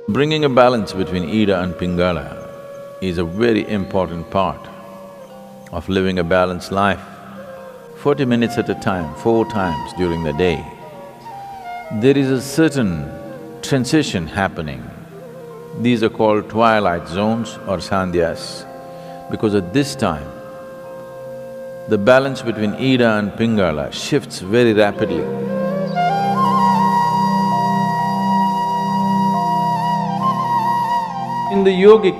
Bringing a balance between Ida and Pingala is a very important part of living a balanced life. 40 minutes at a time, 4 times during the day, there is a certain transition happening. These are called twilight zones or Sandhyas, because at this time, the balance between Ida and Pingala shifts very rapidly. In the yogic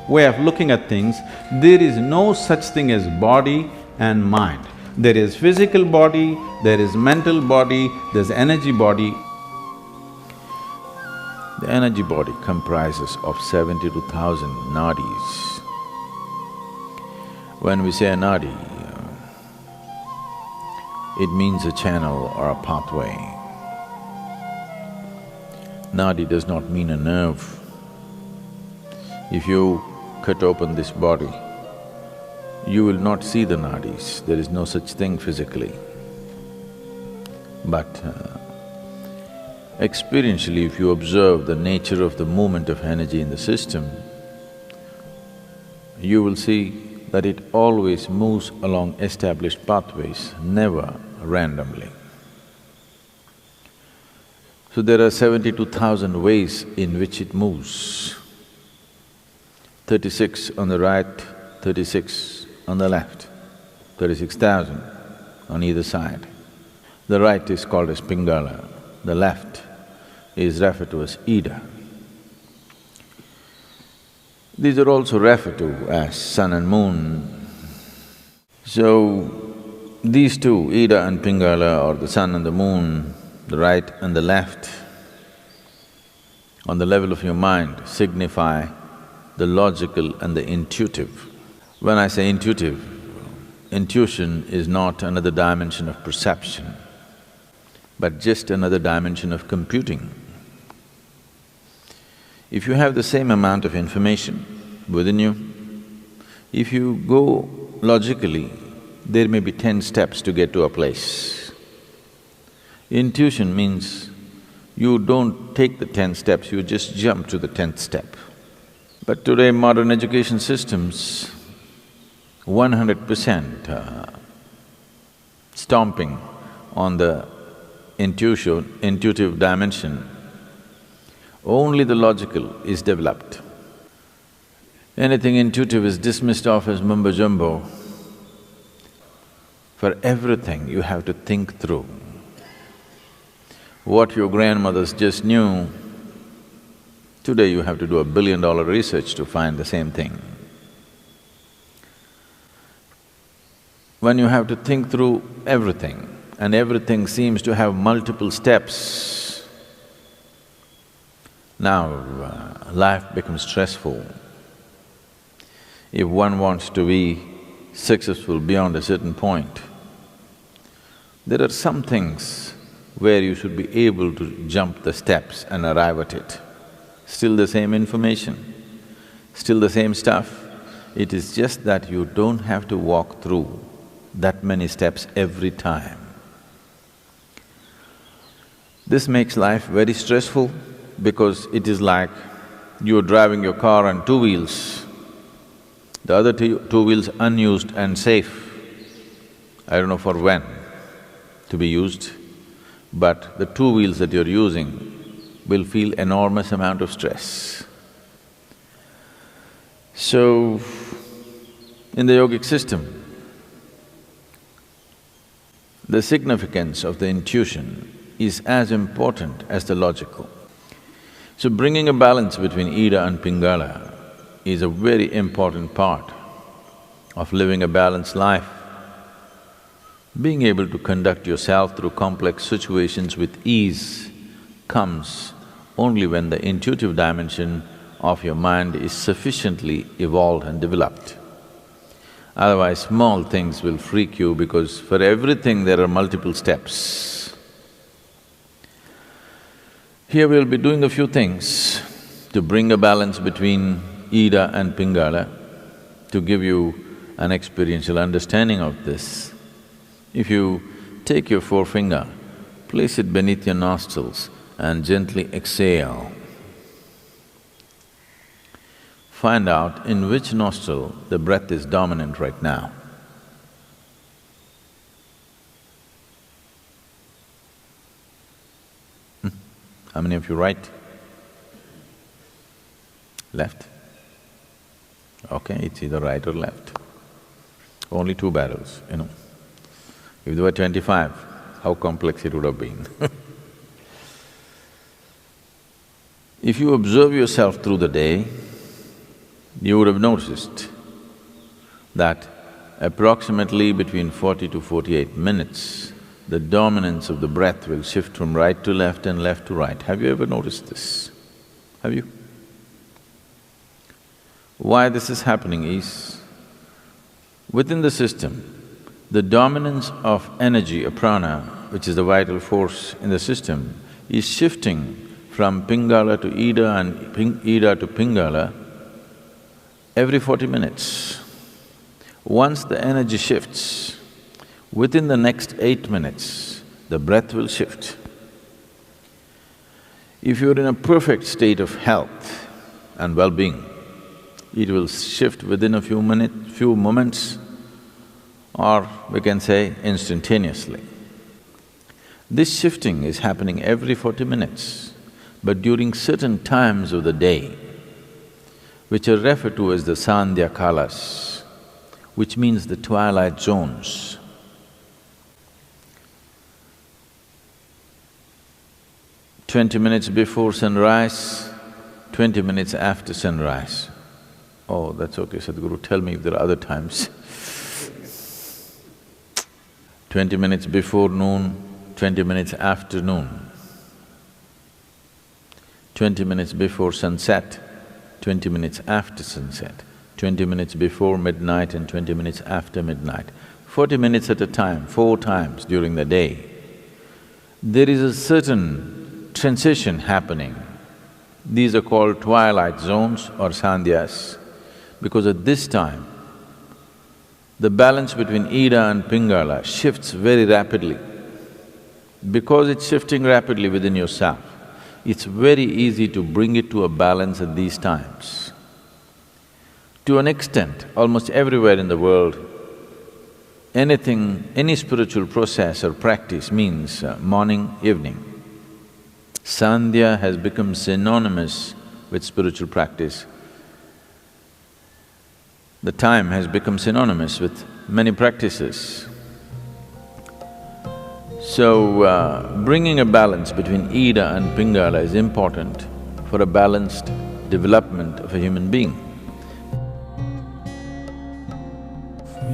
way of looking at things, there is no such thing as body and mind. There is physical body, there is mental body, there's energy body. The energy body comprises of 72,000 nadis. When we say a nadi, it means a channel or a pathway. Nadi does not mean a nerve. If you cut open this body, you will not see the nadis, there is no such thing physically. But experientially, if you observe the nature of the movement of energy in the system, you will see that it always moves along established pathways, never randomly. So there are 72,000 ways in which it moves. 36 on the right, 36 on the left, 36,000 on either side. The right is called as Pingala, the left is referred to as Ida. These are also referred to as sun and moon. So, these two, Ida and Pingala, or the sun and the moon, the right and the left, on the level of your mind signify the logical and the intuitive. When I say intuitive, intuition is not another dimension of perception, but just another dimension of computing. If you have the same amount of information within you, if you go logically, there may be 10 steps to get to a place. Intuition means you don't take the 10 steps, you just jump to the 10th step. But today modern education systems, 100% stomping on the intuitive dimension, only the logical is developed. Anything intuitive is dismissed off as mumbo-jumbo. For everything you have to think through. What your grandmothers just knew, today you have to do $1 billion research to find the same thing. When you have to think through everything, and everything seems to have multiple steps, now life becomes stressful. If one wants to be successful beyond a certain point, there are some things where you should be able to jump the steps and arrive at it. Still the same information, still the same stuff. It is just that you don't have to walk through that many steps every time. This makes life very stressful because it is like you're driving your car on 2 wheels, the other two wheels unused and safe. I don't know for when to be used, but the 2 wheels that you're using will feel enormous amount of stress. So, in the yogic system, the significance of the intuition is as important as the logical. So bringing a balance between Ida and Pingala is a very important part of living a balanced life. Being able to conduct yourself through complex situations with ease comes only when the intuitive dimension of your mind is sufficiently evolved and developed. Otherwise, small things will freak you because for everything there are multiple steps. Here we'll be doing a few things to bring a balance between Ida and Pingala, to give you an experiential understanding of this. If you take your forefinger, place it beneath your nostrils and gently exhale. find out in which nostril the breath is dominant right now. How many of you right? Left? Okay, it's either right or left. Only two barrels, you know. If there were 25, how complex it would have been. If you observe yourself through the day, you would have noticed that approximately between 40 to 48 minutes, the dominance of the breath will shift from right to left and left to right. Have you ever noticed this? Have you? Why this is happening is, within the system, the dominance of energy, or prana, which is the vital force in the system, is shifting from Pingala to Ida and Ida to Pingala every 40 minutes. Once the energy shifts, within the next 8 minutes, the breath will shift. If you're in a perfect state of health and well-being, it will shift within a few moments, or we can say instantaneously. This shifting is happening every 40 minutes, but during certain times of the day, which are referred to as the Sandhya kalas, which means the twilight zones. "20 minutes before sunrise, 20 minutes after sunrise." Oh, that's okay, Sadhguru, tell me if there are other times. 20 minutes before noon, 20 minutes after noon. 20 minutes before sunset, 20 minutes after sunset, 20 minutes before midnight and 20 minutes after midnight. 40 minutes at a time, 4 times during the day. There is a certain transition happening. These are called twilight zones or sandhyas, because at this time, the balance between Ida and Pingala shifts very rapidly. Because it's shifting rapidly within yourself, it's very easy to bring it to a balance at these times. To an extent, almost everywhere in the world, any spiritual process or practice means morning, evening. Sandhya has become synonymous with spiritual practice. The time has become synonymous with many practices. So, bringing a balance between Ida and Pingala is important for a balanced development of a human being.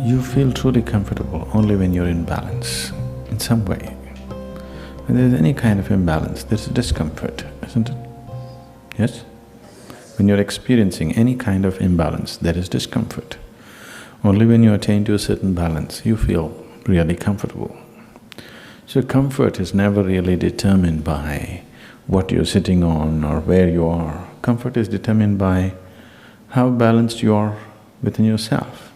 You feel truly comfortable only when you're in balance, in some way. When there's any kind of imbalance, there's discomfort, isn't it? Yes? When you're experiencing any kind of imbalance, there is discomfort. Only when you attain to a certain balance, you feel really comfortable. So comfort is never really determined by what you're sitting on or where you are. Comfort is determined by how balanced you are within yourself.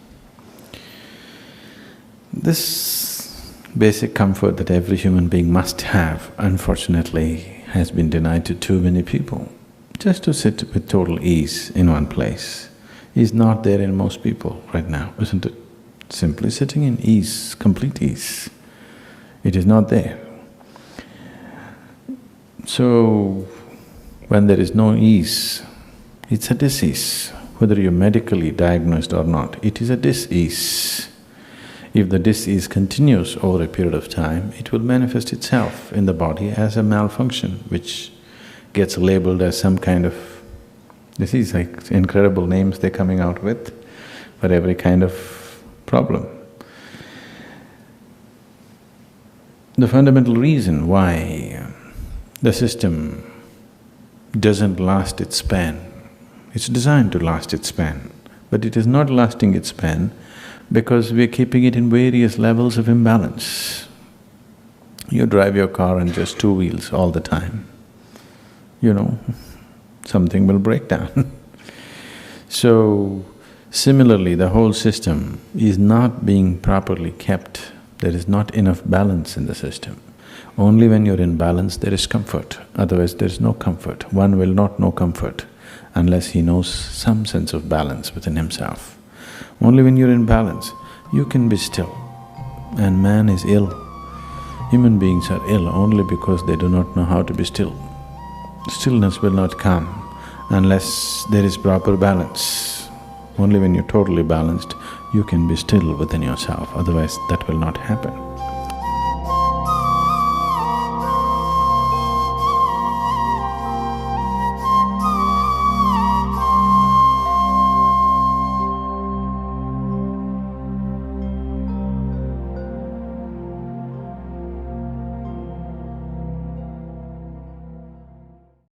This basic comfort that every human being must have, unfortunately, has been denied to too many people. Just to sit with total ease in one place is not there in most people right now, isn't it? Simply sitting in ease, complete ease, it is not there. So, when there is no ease, it's a disease. Whether you're medically diagnosed or not, it is a dis-ease. If the dis-ease continues over a period of time, it will manifest itself in the body as a malfunction, which gets labeled as some kind of… disease, like incredible names they're coming out with for every kind of problem. The fundamental reason why the system doesn't last its span, it's designed to last its span, but it is not lasting its span because we're keeping it in various levels of imbalance. You drive your car on just 2 wheels all the time, you know, something will break down. So, similarly, the whole system is not being properly kept. There is not enough balance in the system. Only when you're in balance there is comfort, otherwise there is no comfort. One will not know comfort unless he knows some sense of balance within himself. Only when you're in balance, you can be still. And man is ill. Human beings are ill only because they do not know how to be still. Stillness will not come unless there is proper balance. Only when you're totally balanced, you can be still within yourself, otherwise that will not happen.